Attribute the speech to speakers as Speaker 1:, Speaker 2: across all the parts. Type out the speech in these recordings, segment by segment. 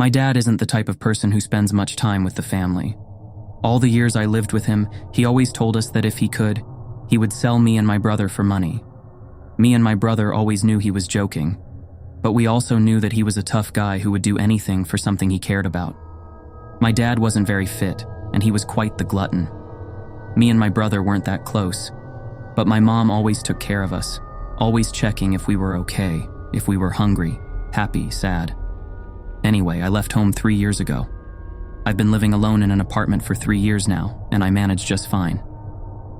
Speaker 1: My dad isn't the type of person who spends much time with the family. All the years I lived with him, he always told us that if he could, he would sell me and my brother for money. Me and my brother always knew he was joking, but we also knew that he was a tough guy who would do anything for something he cared about. My dad wasn't very fit, and he was quite the glutton. Me and my brother weren't that close, but my mom always took care of us, always checking if we were okay, if we were hungry, happy, sad. Anyway, I left home 3 years ago. I've been living alone in an apartment for 3 years now, and I manage just fine.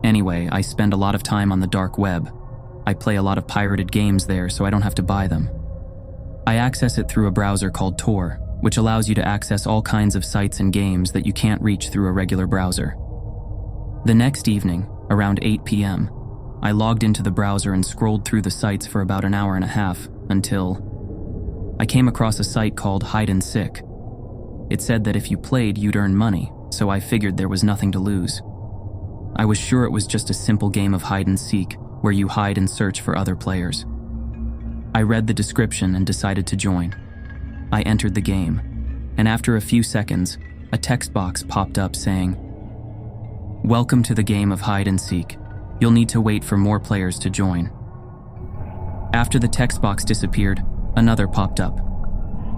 Speaker 1: Anyway, I spend a lot of time on the dark web. I play a lot of pirated games there so I don't have to buy them. I access it through a browser called Tor, which allows you to access all kinds of sites and games that you can't reach through a regular browser. The next evening, around 8 p.m., I logged into the browser and scrolled through the sites for about an hour and a half until I came across a site called Hide and Seek. It said that if you played, you'd earn money, so I figured there was nothing to lose. I was sure it was just a simple game of hide and seek, where you hide and search for other players. I read the description and decided to join. I entered the game, and after a few seconds, a text box popped up saying, "Welcome to the game of hide and seek. You'll need to wait for more players to join." After the text box disappeared, another popped up.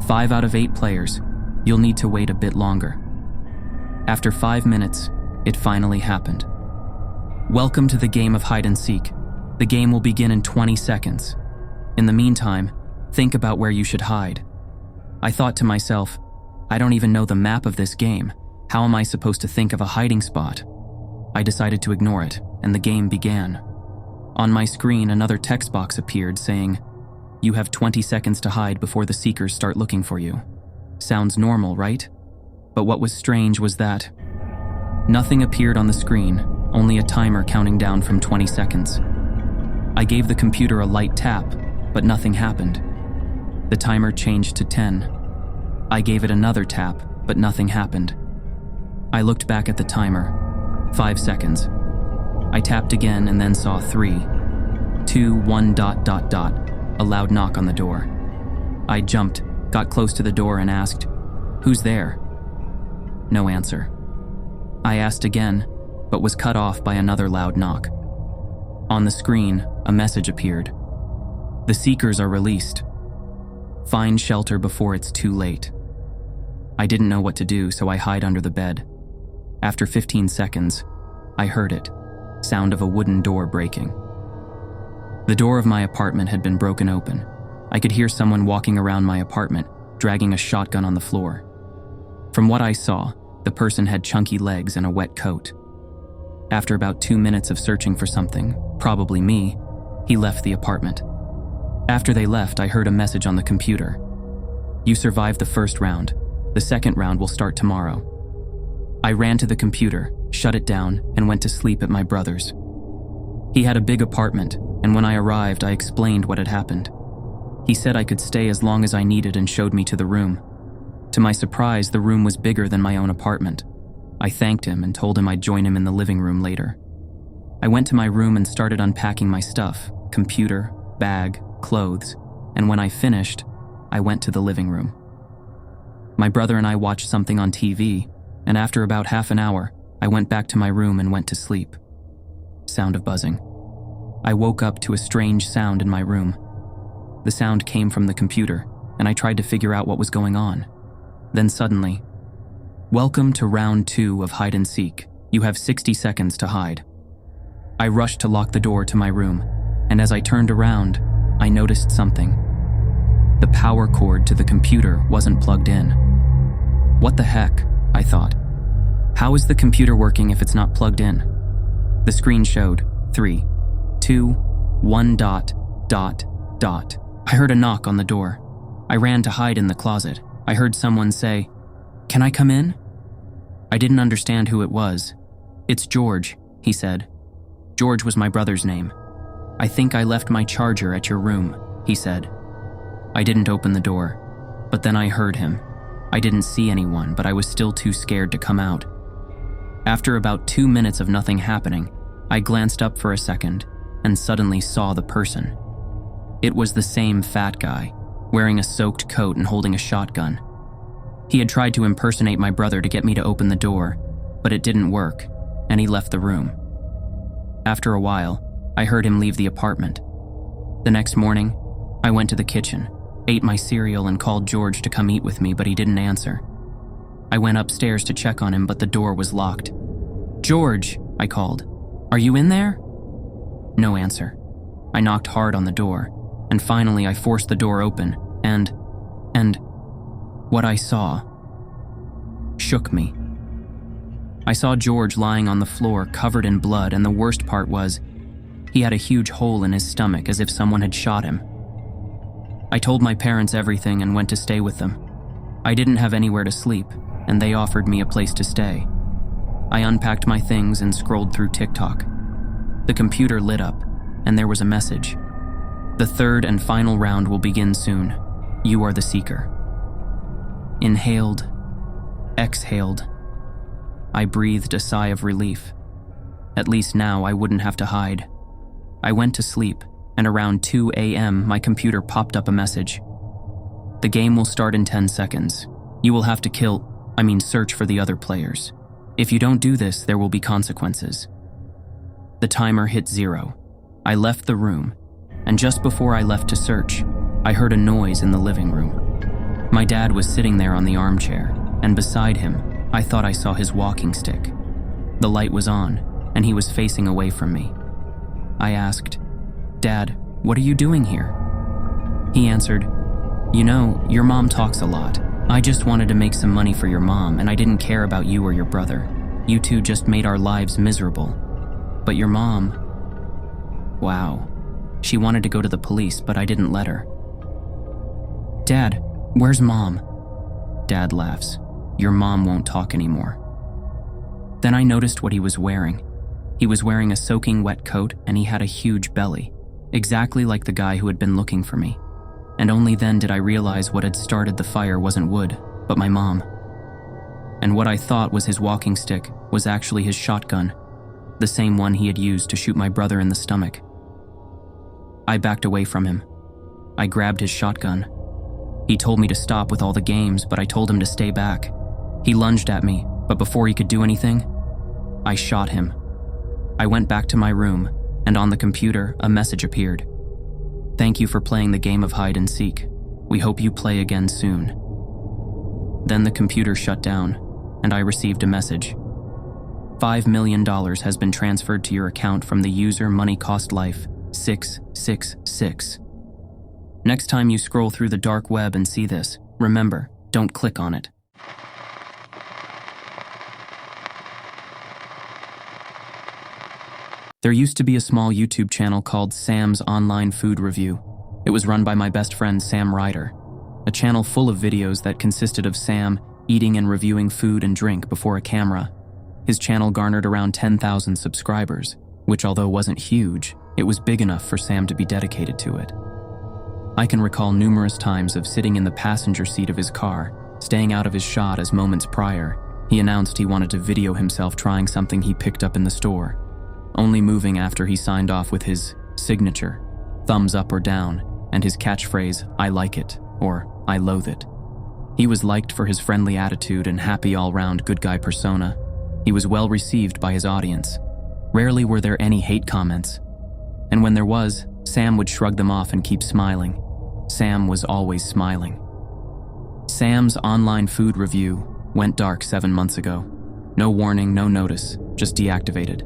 Speaker 1: 5 out of 8 players. You'll need to wait a bit longer. After 5 minutes, it finally happened. Welcome to the game of hide and seek. The game will begin in 20 seconds. In the meantime, think about where you should hide. I thought to myself, I don't even know the map of this game. How am I supposed to think of a hiding spot? I decided to ignore it, and the game began. On my screen, another text box appeared saying, "You have 20 seconds to hide before the seekers start looking for you." Sounds normal, right? But what was strange was that nothing appeared on the screen, only a timer counting down from 20 seconds. I gave the computer a light tap, but nothing happened. The timer changed to 10. I gave it another tap, but nothing happened. I looked back at the timer. 5 seconds. I tapped again and then saw 3, 2, 1, ... A loud knock on the door. I jumped, got close to the door and asked, "Who's there?" No answer. I asked again, but was cut off by another loud knock. On the screen, a message appeared. "The seekers are released. Find shelter before it's too late." I didn't know what to do, so I hid under the bed. After 15 seconds, I heard it, sound of a wooden door breaking. The door of my apartment had been broken open. I could hear someone walking around my apartment, dragging a shotgun on the floor. From what I saw, the person had chunky legs and a wet coat. After about 2 minutes of searching for something, probably me, he left the apartment. After they left, I heard a message on the computer. "You survived the first round. The second round will start tomorrow." I ran to the computer, shut it down, and went to sleep at my brother's. He had a big apartment, and when I arrived, I explained what had happened. He said I could stay as long as I needed and showed me to the room. To my surprise, the room was bigger than my own apartment. I thanked him and told him I'd join him in the living room later. I went to my room and started unpacking my stuff, computer, bag, clothes, and when I finished, I went to the living room. My brother and I watched something on TV, and after about half an hour, I went back to my room and went to sleep. Sound of buzzing. I woke up to a strange sound in my room. The sound came from the computer, and I tried to figure out what was going on. Then suddenly, "Welcome to round 2 of hide and seek. You have 60 seconds to hide." I rushed to lock the door to my room, and as I turned around, I noticed something. The power cord to the computer wasn't plugged in. What the heck, I thought. How is the computer working if it's not plugged in? The screen showed 3, 2, 1 ... I heard a knock on the door. I ran to hide in the closet. I heard someone say, "Can I come in?" I didn't understand who it was. "It's George," he said. George was my brother's name. "I think I left my charger at your room," he said. I didn't open the door, but then I heard him. I didn't see anyone, but I was still too scared to come out. After about 2 minutes of nothing happening, I glanced up for a second and suddenly saw the person. It was the same fat guy, wearing a soaked coat and holding a shotgun. He had tried to impersonate my brother to get me to open the door, but it didn't work, and he left the room. After a while, I heard him leave the apartment. The next morning, I went to the kitchen, ate my cereal, and called George to come eat with me, but he didn't answer. I went upstairs to check on him, but the door was locked. "George," I called. "Are you in there?" No answer. I knocked hard on the door, and finally I forced the door open, and what I saw shook me. I saw George lying on the floor, covered in blood, and the worst part was, he had a huge hole in his stomach as if someone had shot him. I told my parents everything and went to stay with them. I didn't have anywhere to sleep, and they offered me a place to stay. I unpacked my things and scrolled through TikTok. The computer lit up, and there was a message. "The third and final round will begin soon. You are the seeker." Inhaled, exhaled. I breathed a sigh of relief. At least now I wouldn't have to hide. I went to sleep, and around 2 a.m. my computer popped up a message. "The game will start in 10 seconds. You will have to search for the other players. If you don't do this, there will be consequences." The timer hit 0. I left the room, and just before I left to search, I heard a noise in the living room. My dad was sitting there on the armchair, and beside him, I thought I saw his walking stick. The light was on, and he was facing away from me. I asked, "Dad, what are you doing here?" He answered, "You know, your mom talks a lot. I just wanted to make some money for your mom, and I didn't care about you or your brother. You two just made our lives miserable. But your mom, wow. She wanted to go to the police, but I didn't let her." "Dad, where's Mom?" Dad laughs. "Your mom won't talk anymore." Then I noticed what he was wearing. He was wearing a soaking wet coat, and he had a huge belly, exactly like the guy who had been looking for me. And only then did I realize what had started the fire wasn't wood, but my mom. And what I thought was his walking stick was actually his shotgun, the same one he had used to shoot my brother in the stomach. I backed away from him. I grabbed his shotgun. He told me to stop with all the games, but I told him to stay back. He lunged at me, but before he could do anything, I shot him. I went back to my room, and on the computer, a message appeared. "Thank you for playing the game of hide and seek. We hope you play again soon." Then the computer shut down, and I received a message. $5 million has been transferred to your account from the user Money Cost Life 666. Next time you scroll through the dark web and see this, remember, don't click on it. There used to be a small YouTube channel called Sam's Online Food Review. It was run by my best friend Sam Ryder, a channel full of videos that consisted of Sam eating and reviewing food and drink before a camera. His channel garnered around 10,000 subscribers, which although wasn't huge, it was big enough for Sam to be dedicated to it. I can recall numerous times of sitting in the passenger seat of his car, staying out of his shot as moments prior, he announced he wanted to video himself trying something he picked up in the store, only moving after he signed off with his signature, thumbs up or down, and his catchphrase, "I like it," or "I loathe it." He was liked for his friendly attitude and happy all-round good guy persona. He was well received by his audience. Rarely were there any hate comments. And when there was, Sam would shrug them off and keep smiling. Sam was always smiling. Sam's Online Food Review went dark 7 months ago. No warning, no notice, just deactivated.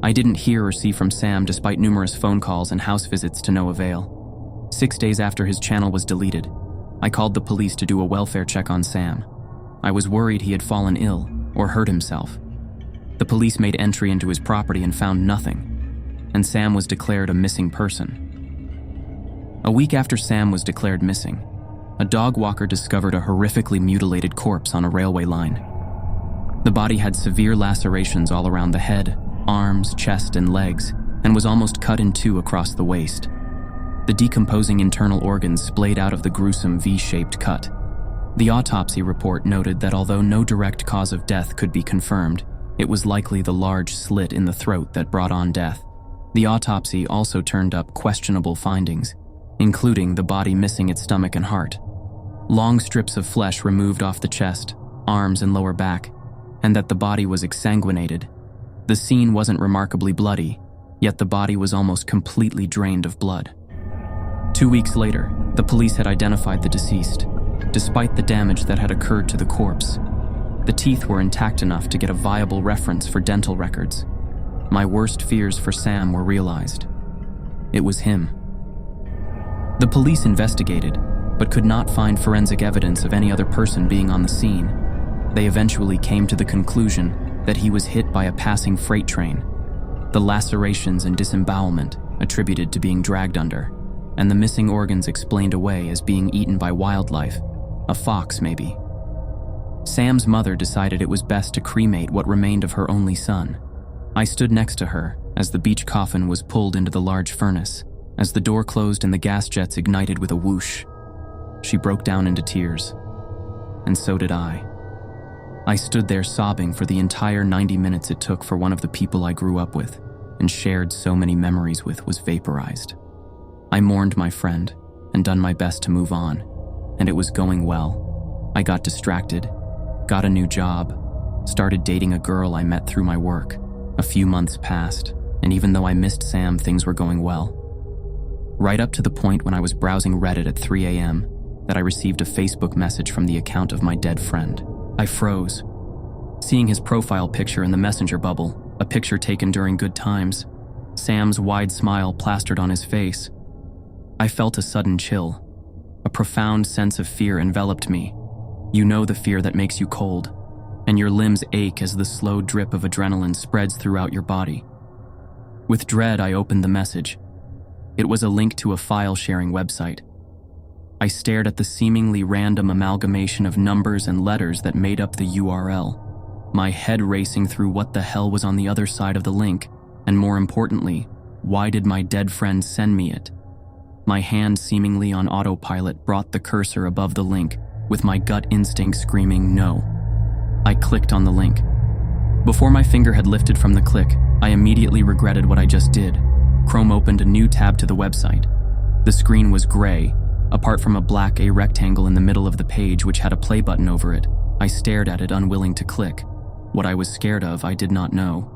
Speaker 1: I didn't hear or see from Sam despite numerous phone calls and house visits to no avail. 6 days after his channel was deleted, I called the police to do a welfare check on Sam. I was worried he had fallen ill or hurt himself. The police made entry into his property and found nothing, and Sam was declared a missing person. A week after Sam was declared missing, a dog walker discovered a horrifically mutilated corpse on a railway line. The body had severe lacerations all around the head, arms, chest, and legs, and was almost cut in two across the waist. The decomposing internal organs splayed out of the gruesome V-shaped cut. The autopsy report noted that although no direct cause of death could be confirmed, it was likely the large slit in the throat that brought on death. The autopsy also turned up questionable findings, including the body missing its stomach and heart. long strips of flesh removed off the chest, arms, and lower back, and that the body was exsanguinated. The scene wasn't remarkably bloody, yet the body was almost completely drained of blood. 2 weeks later, the police had identified the deceased. Despite the damage that had occurred to the corpse, the teeth were intact enough to get a viable reference for dental records. My worst fears for Sam were realized. It was him. The police investigated, but could not find forensic evidence of any other person being on the scene. They eventually came to the conclusion that he was hit by a passing freight train, the lacerations and disembowelment attributed to being dragged under, and the missing organs explained away as being eaten by wildlife, a fox maybe. Sam's mother decided it was best to cremate what remained of her only son. I stood next to her as the beach coffin was pulled into the large furnace, as the door closed and the gas jets ignited with a whoosh. She broke down into tears, and so did I. I stood there sobbing for the entire 90 minutes it took for one of the people I grew up with and shared so many memories with was vaporized. I mourned my friend and done my best to move on, and it was going well. I got distracted, got a new job, started dating a girl I met through my work. A few months passed, and even though I missed Sam, things were going well. Right up to the point when I was browsing Reddit at 3 a.m. that I received a Facebook message from the account of my dead friend. I froze. Seeing his profile picture in the messenger bubble, a picture taken during good times, Sam's wide smile plastered on his face, I felt a sudden chill. A profound sense of fear enveloped me. You know the fear that makes you cold, and your limbs ache as the slow drip of adrenaline spreads throughout your body. With dread, I opened the message. It was a link to a file-sharing website. I stared at the seemingly random amalgamation of numbers and letters that made up the URL, my head racing through what the hell was on the other side of the link, and more importantly, why did my dead friend send me it? My hand seemingly on autopilot brought the cursor above the link, with my gut instinct screaming no. I clicked on the link. Before my finger had lifted from the click, I immediately regretted what I just did. Chrome opened a new tab to the website. The screen was gray, apart from a black rectangle in the middle of the page which had a play button over it. I stared at it, unwilling to click. What I was scared of, I did not know.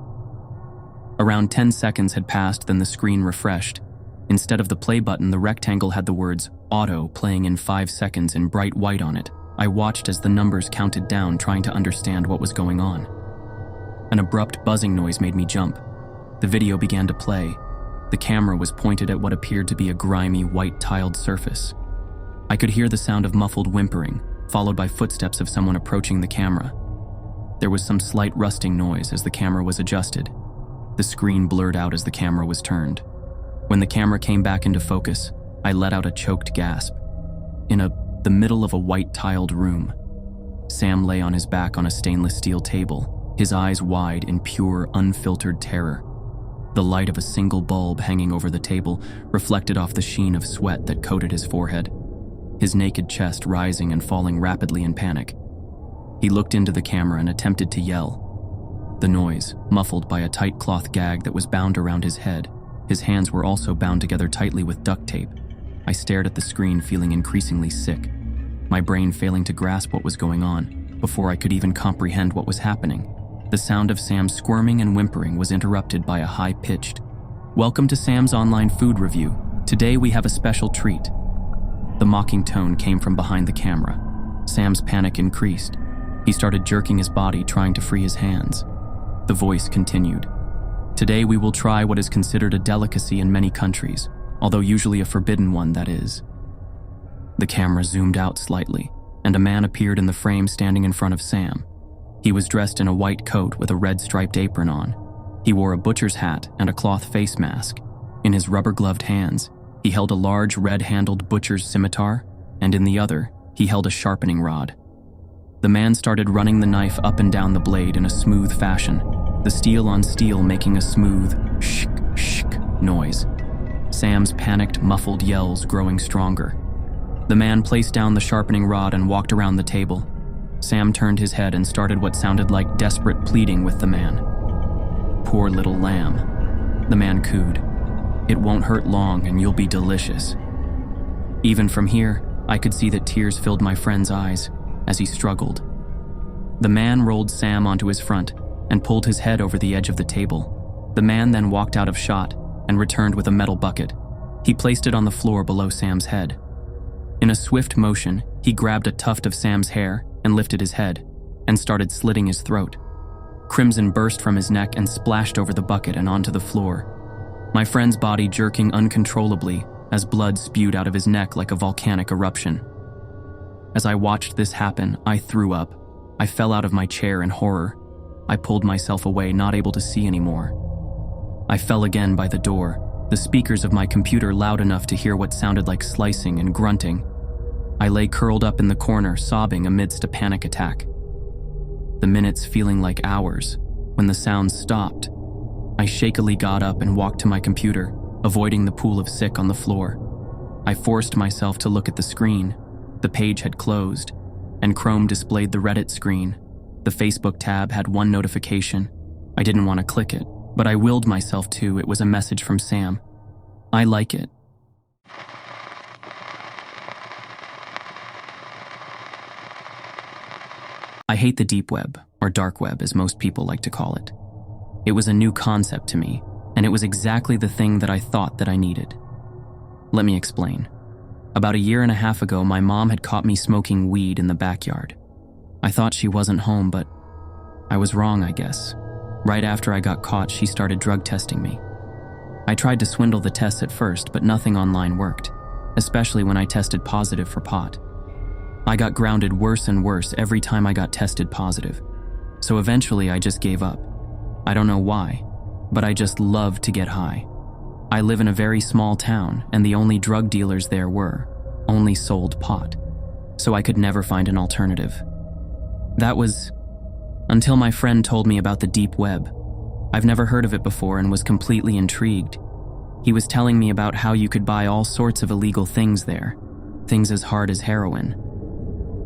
Speaker 1: Around 10 seconds had passed, then the screen refreshed. Instead of the play button, the rectangle had the words "Auto" playing in 5 seconds in bright white on it. I watched as the numbers counted down, trying to understand what was going on. An abrupt buzzing noise made me jump. The video began to play. The camera was pointed at what appeared to be a grimy, white-tiled surface. I could hear the sound of muffled whimpering, followed by footsteps of someone approaching the camera. There was some slight rusting noise as the camera was adjusted. The screen blurred out as the camera was turned. When the camera came back into focus, I let out a choked gasp. In the middle of a white-tiled room, Sam lay on his back on a stainless steel table, his eyes wide in pure, unfiltered terror. The light of a single bulb hanging over the table reflected off the sheen of sweat that coated his forehead, his naked chest rising and falling rapidly in panic. He looked into the camera and attempted to yell. The noise, muffled by a tight cloth gag that was bound around his head. His hands were also bound together tightly with duct tape. I stared at the screen, feeling increasingly sick, my brain failing to grasp what was going on. Before I could even comprehend what was happening, the sound of Sam's squirming and whimpering was interrupted by a high-pitched, "Welcome to Sam's online food review. Today we have a special treat." The mocking tone came from behind the camera. Sam's panic increased. He started jerking his body, trying to free his hands. The voice continued. "Today we will try what is considered a delicacy in many countries, although usually a forbidden one, that is." The camera zoomed out slightly, and a man appeared in the frame standing in front of Sam. He was dressed in a white coat with a red striped apron on. He wore a butcher's hat and a cloth face mask. In his rubber-gloved hands, he held a large red-handled butcher's scimitar, and in the other, he held a sharpening rod. The man started running the knife up and down the blade in a smooth fashion, the steel on steel making a smooth shk, shk noise. Sam's panicked, muffled yells growing stronger. The man placed down the sharpening rod and walked around the table. Sam turned his head and started what sounded like desperate pleading with the man. "Poor little lamb," the man cooed. "It won't hurt long and you'll be delicious." Even from here, I could see that tears filled my friend's eyes as he struggled. The man rolled Sam onto his front and pulled his head over the edge of the table. The man then walked out of shot and returned with a metal bucket. He placed it on the floor below Sam's head. In a swift motion, he grabbed a tuft of Sam's hair and lifted his head and started slitting his throat. Crimson burst from his neck and splashed over the bucket and onto the floor, my friend's body jerking uncontrollably as blood spewed out of his neck like a volcanic eruption. As I watched this happen, I threw up. I fell out of my chair in horror. I pulled myself away, not able to see anymore. I fell again by the door, the speakers of my computer loud enough to hear what sounded like slicing and grunting. I lay curled up in the corner, sobbing amidst a panic attack. The minutes feeling like hours. When the sounds stopped, I shakily got up and walked to my computer, avoiding the pool of sick on the floor. I forced myself to look at the screen. The page had closed, and Chrome displayed the Reddit screen. The Facebook tab had one notification. I didn't want to click it, but I willed myself to. It was a message from Sam. I like it. I hate the deep web, or dark web as most people like to call it. It was a new concept to me, and it was exactly the thing that I thought that I needed. Let me explain. About 1.5 years ago, my mom had caught me smoking weed in the backyard. I thought she wasn't home, but I was wrong, I guess. Right after I got caught, she started drug testing me. I tried to swindle the tests at first, but nothing online worked, especially when I tested positive for pot. I got grounded worse and worse every time I got tested positive. So eventually I just gave up. I don't know why, but I just love to get high. I live in a very small town, and the only drug dealers there only sold pot. So I could never find an alternative. That was until my friend told me about the deep web. I've never heard of it before and was completely intrigued. He was telling me about how you could buy all sorts of illegal things there, things as hard as heroin.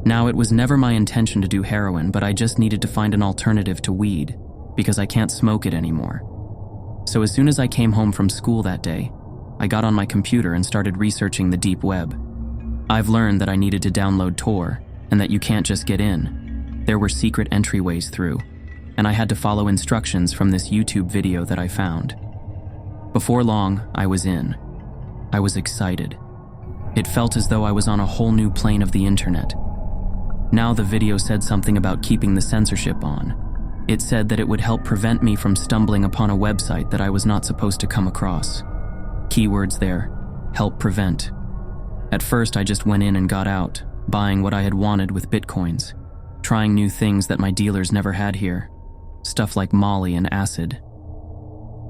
Speaker 1: Now, it was never my intention to do heroin, but I just needed to find an alternative to weed, because I can't smoke it anymore. So as soon as I came home from school that day, I got on my computer and started researching the deep web. I've learned that I needed to download Tor, and that you can't just get in. There were secret entryways through, and I had to follow instructions from this YouTube video that I found. Before long, I was in. I was excited. It felt as though I was on a whole new plane of the internet. Now the video said something about keeping the censorship on. It said that it would help prevent me from stumbling upon a website that I was not supposed to come across. Keywords there, help prevent. At first I just went in and got out, buying what I had wanted with bitcoins, trying new things that my dealers never had here, stuff like Molly and acid.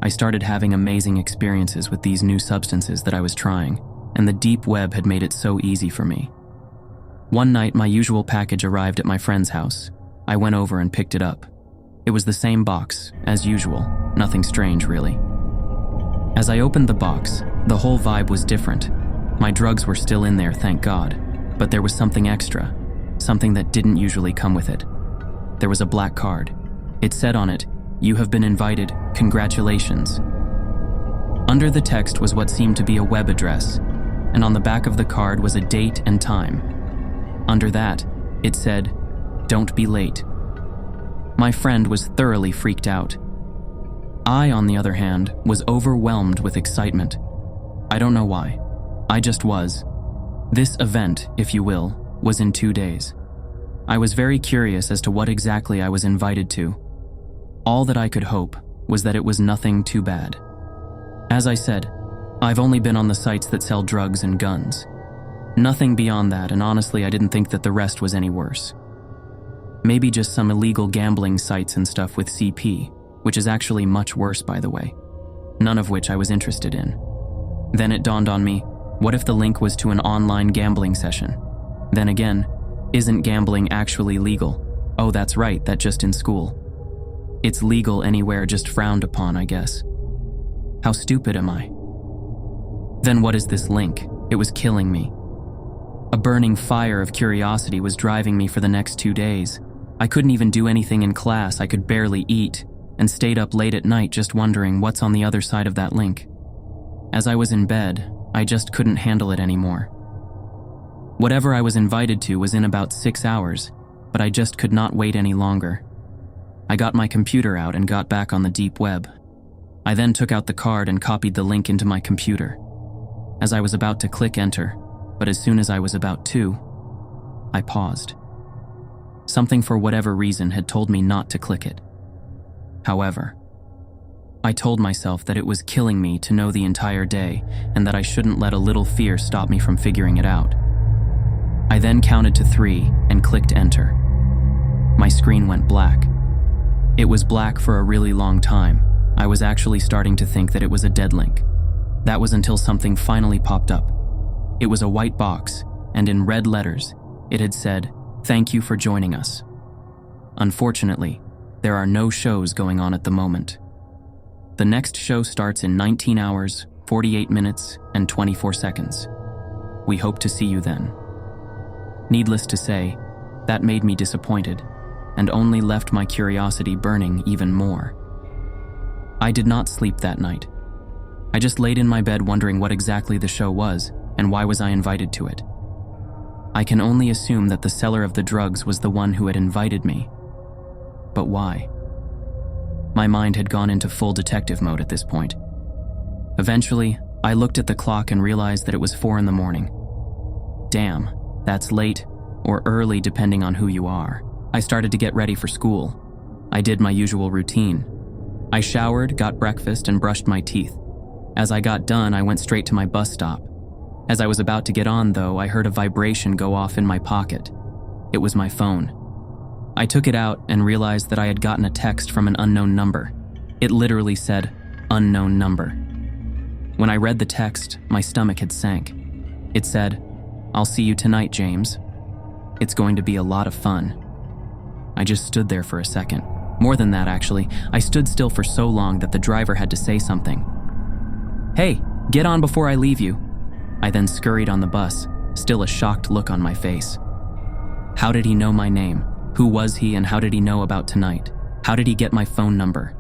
Speaker 1: I started having amazing experiences with these new substances that I was trying, and the deep web had made it so easy for me. One night, my usual package arrived at my friend's house. I went over and picked it up. It was the same box, as usual, nothing strange really. As I opened the box, the whole vibe was different. My drugs were still in there, thank God, but there was something extra, something that didn't usually come with it. There was a black card. It said on it, "You have been invited, congratulations." Under the text was what seemed to be a web address, and on the back of the card was a date and time. Under that, it said, "Don't be late." My friend was thoroughly freaked out. I, on the other hand, was overwhelmed with excitement. I don't know why. I just was. This event, if you will, was in 2 days. I was very curious as to what exactly I was invited to. All that I could hope was that it was nothing too bad. As I said, I've only been on the sites that sell drugs and guns. Nothing beyond that, and honestly I didn't think that the rest was any worse. Maybe just some illegal gambling sites and stuff with CP, which is actually much worse by the way. None of which I was interested in. Then it dawned on me, what if the link was to an online gambling session? Then again, isn't gambling actually legal? Oh, that's right, that just in school. It's legal anywhere, just frowned upon, I guess. How stupid am I? Then what is this link? It was killing me. A burning fire of curiosity was driving me for the next 2 days. I couldn't even do anything in class, I could barely eat, and stayed up late at night just wondering what's on the other side of that link. As I was in bed, I just couldn't handle it anymore. Whatever I was invited to was in about 6 hours, but I just could not wait any longer. I got my computer out and got back on the deep web. I then took out the card and copied the link into my computer. As I was about to click enter, but as soon as I was about to, I paused. Something for whatever reason had told me not to click it. However, I told myself that it was killing me to know the entire day and that I shouldn't let a little fear stop me from figuring it out. I then counted to 3 and clicked enter. My screen went black. It was black for a really long time. I was actually starting to think that it was a dead link. That was until something finally popped up. It was a white box, and in red letters, it had said, "Thank you for joining us." Unfortunately, there are no shows going on at the moment. The next show starts in 19 hours, 48 minutes, and 24 seconds. We hope to see you then. Needless to say, that made me disappointed, and only left my curiosity burning even more. I did not sleep that night. I just laid in my bed wondering what exactly the show was, and why was I invited to it. I can only assume that the seller of the drugs was the one who had invited me. But why? My mind had gone into full detective mode at this point. Eventually, I looked at the clock and realized that it was 4 a.m. Damn, that's late, or early depending on who you are. I started to get ready for school. I did my usual routine. I showered, got breakfast, and brushed my teeth. As I got done, I went straight to my bus stop. As I was about to get on, though, I heard a vibration go off in my pocket. It was my phone. I took it out and realized that I had gotten a text from an unknown number. It literally said, "unknown number." When I read the text, my stomach had sank. It said, "I'll see you tonight, James. It's going to be a lot of fun." I just stood there for a second. More than that, actually. I stood still for so long that the driver had to say something. "Hey, get on before I leave you." I then scurried on the bus, still a shocked look on my face. How did he know my name? Who was he, and how did he know about tonight? How did he get my phone number?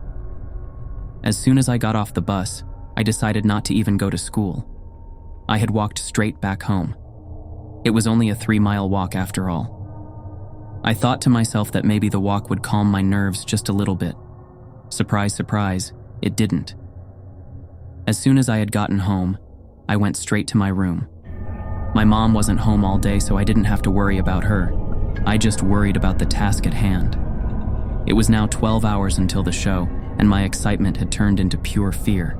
Speaker 1: As soon as I got off the bus, I decided not to even go to school. I had walked straight back home. It was only a 3-mile walk after all. I thought to myself that maybe the walk would calm my nerves just a little bit. Surprise, surprise, it didn't. As soon as I had gotten home, I went straight to my room. My mom wasn't home all day, so I didn't have to worry about her. I just worried about the task at hand. It was now 12 hours until the show, and my excitement had turned into pure fear.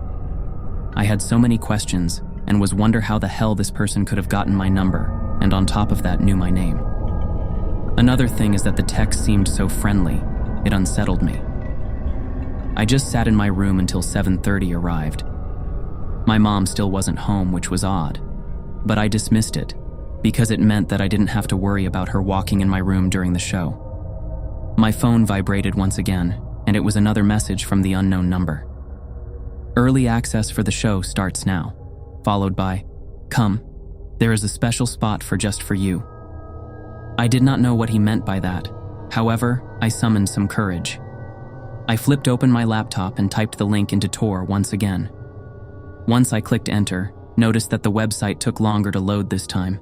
Speaker 1: I had so many questions, and was wonder how the hell this person could have gotten my number, and on top of that knew my name. Another thing is that the text seemed so friendly, it unsettled me. I just sat in my room until 7:30 arrived. My mom still wasn't home, which was odd, but I dismissed it, because it meant that I didn't have to worry about her walking in my room during the show. My phone vibrated once again, and it was another message from the unknown number. "Early access for the show starts now," followed by, "Come, there is a special spot just for you." I did not know what he meant by that. However, I summoned some courage. I flipped open my laptop and typed the link into Tor once again. Once I clicked enter, noticed that the website took longer to load this time.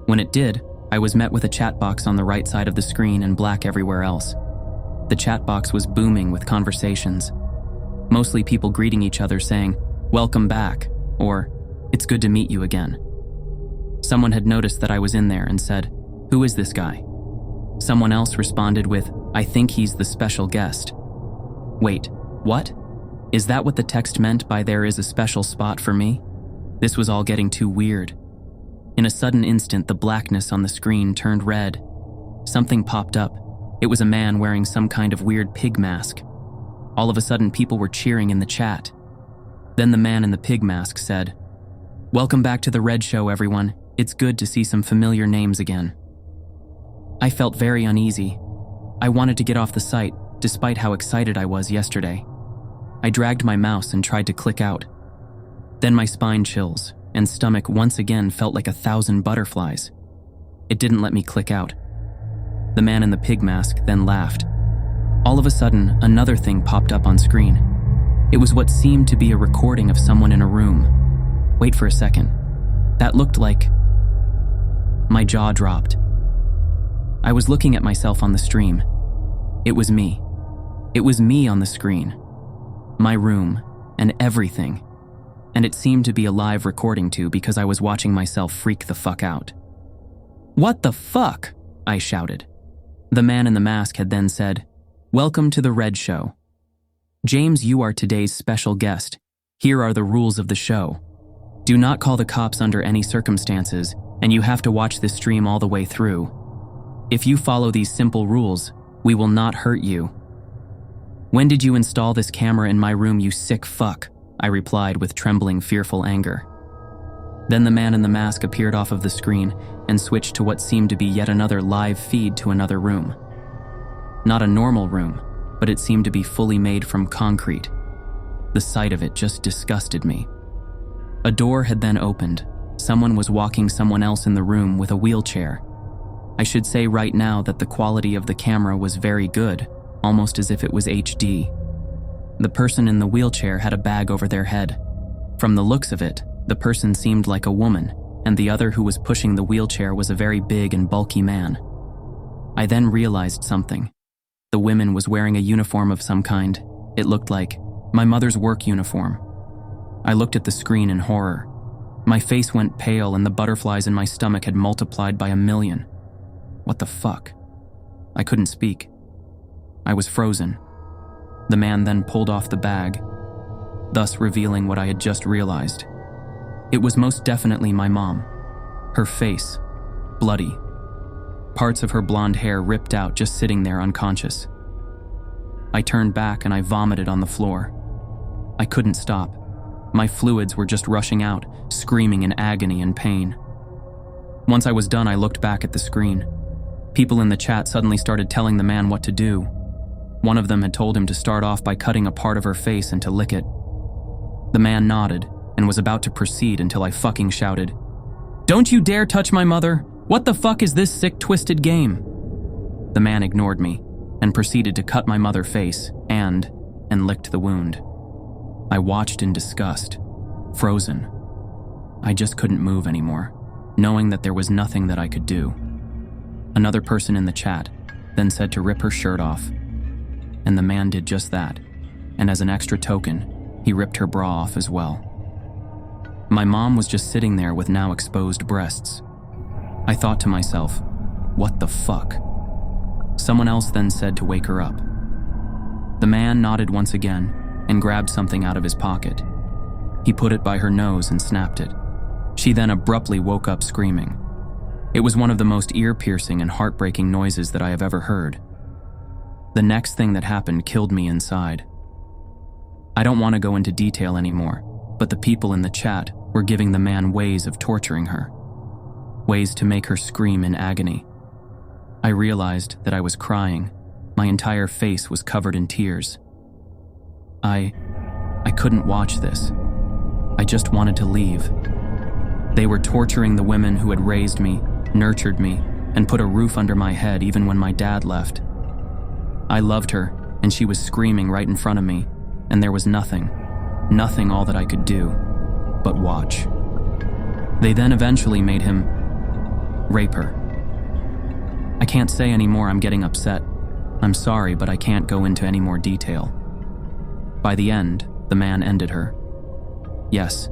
Speaker 1: When it did, I was met with a chat box on the right side of the screen and black everywhere else. The chat box was booming with conversations. Mostly people greeting each other saying, "Welcome back," or "It's good to meet you again." Someone had noticed that I was in there and said, "Who is this guy?" Someone else responded with, "I think he's the special guest." Wait, what? Is that what the text meant by "there is a special spot for me"? This was all getting too weird. In a sudden instant, the blackness on the screen turned red. Something popped up. It was a man wearing some kind of weird pig mask. All of a sudden, people were cheering in the chat. Then the man in the pig mask said, "Welcome back to the Red Show, everyone. It's good to see some familiar names again." I felt very uneasy. I wanted to get off the site, despite how excited I was yesterday. I dragged my mouse and tried to click out. Then my spine chills, and stomach once again felt like 1,000 butterflies. It didn't let me click out. The man in the pig mask then laughed. All of a sudden, another thing popped up on screen. It was what seemed to be a recording of someone in a room. Wait for a second. That looked like... My jaw dropped. I was looking at myself on the stream. It was me. It was me on the screen. My room, and everything. And it seemed to be a live recording too, because I was watching myself freak the fuck out. "What the fuck?" I shouted. The man in the mask had then said, "Welcome to the Red Show. James, you are today's special guest. Here are the rules of the show. Do not call the cops under any circumstances, and you have to watch this stream all the way through. If you follow these simple rules, we will not hurt you." "When did you install this camera in my room, you sick fuck?" I replied with trembling, fearful anger. Then the man in the mask appeared off of the screen and switched to what seemed to be yet another live feed to another room. Not a normal room, but it seemed to be fully made from concrete. The sight of it just disgusted me. A door had then opened. Someone was walking someone else in the room with a wheelchair. I should say right now that the quality of the camera was very good, almost as if it was HD. The person in the wheelchair had a bag over their head. From the looks of it, the person seemed like a woman, and the other who was pushing the wheelchair was a very big and bulky man. I then realized something. The woman was wearing a uniform of some kind. It looked like my mother's work uniform. I looked at the screen in horror. My face went pale and the butterflies in my stomach had multiplied by 1,000,000. What the fuck? I couldn't speak. I was frozen. The man then pulled off the bag, thus revealing what I had just realized. It was most definitely my mom. Her face, bloody. Parts of her blonde hair ripped out, just sitting there unconscious. I turned back and I vomited on the floor. I couldn't stop. My fluids were just rushing out, screaming in agony and pain. Once I was done, I looked back at the screen. People in the chat suddenly started telling the man what to do. One of them had told him to start off by cutting a part of her face and to lick it. The man nodded and was about to proceed until I fucking shouted, "Don't you dare touch my mother! What the fuck is this sick, twisted game?" The man ignored me and proceeded to cut my mother's face and licked the wound. I watched in disgust, frozen. I just couldn't move anymore, knowing that there was nothing that I could do. Another person in the chat then said to rip her shirt off, and the man did just that, and as an extra token, he ripped her bra off as well. My mom was just sitting there with now exposed breasts. I thought to myself, what the fuck? Someone else then said to wake her up. The man nodded once again and grabbed something out of his pocket. He put it by her nose and snapped it. She then abruptly woke up screaming. It was one of the most ear-piercing and heartbreaking noises that I have ever heard. The next thing that happened killed me inside. I don't want to go into detail anymore, but the people in the chat were giving the man ways of torturing her, ways to make her scream in agony. I realized that I was crying. My entire face was covered in tears. I couldn't watch this. I just wanted to leave. They were torturing the women who had raised me, nurtured me, and put a roof under my head even when my dad left. I loved her, and she was screaming right in front of me, and there was nothing all that I could do but watch. They then eventually made him rape her. I can't say anymore, I'm getting upset. I'm sorry, but I can't go into any more detail. By the end, the man ended her. Yes,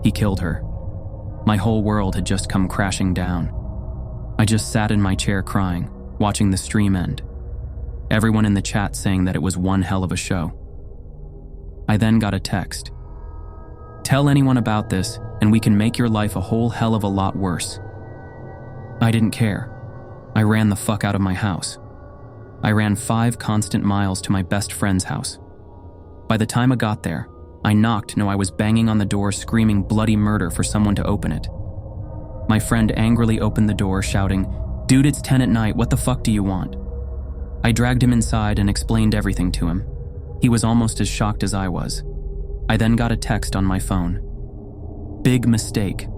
Speaker 1: he killed her. My whole world had just come crashing down. I just sat in my chair crying, watching the stream end. Everyone in the chat saying that it was one hell of a show. I then got a text. "Tell anyone about this, and we can make your life a whole hell of a lot worse." I didn't care. I ran the fuck out of my house. I ran 5 constant miles to my best friend's house. By the time I got there, I knocked. No, I was banging on the door, screaming bloody murder for someone to open it. My friend angrily opened the door, shouting, "Dude, it's 10 at night, what the fuck do you want?" I dragged him inside and explained everything to him. He was almost as shocked as I was. I then got a text on my phone. "Big mistake.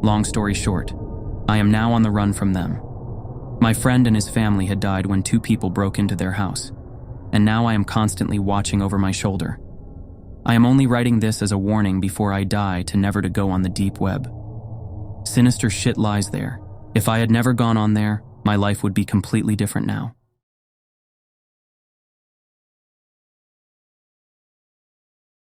Speaker 1: Long story short, I am now on the run from them. My friend and his family had died when 2 people broke into their house, and now I am constantly watching over my shoulder. I am only writing this as a warning before I die to never to go on the deep web. Sinister shit lies there, If I had never gone on there, my life would be completely different now.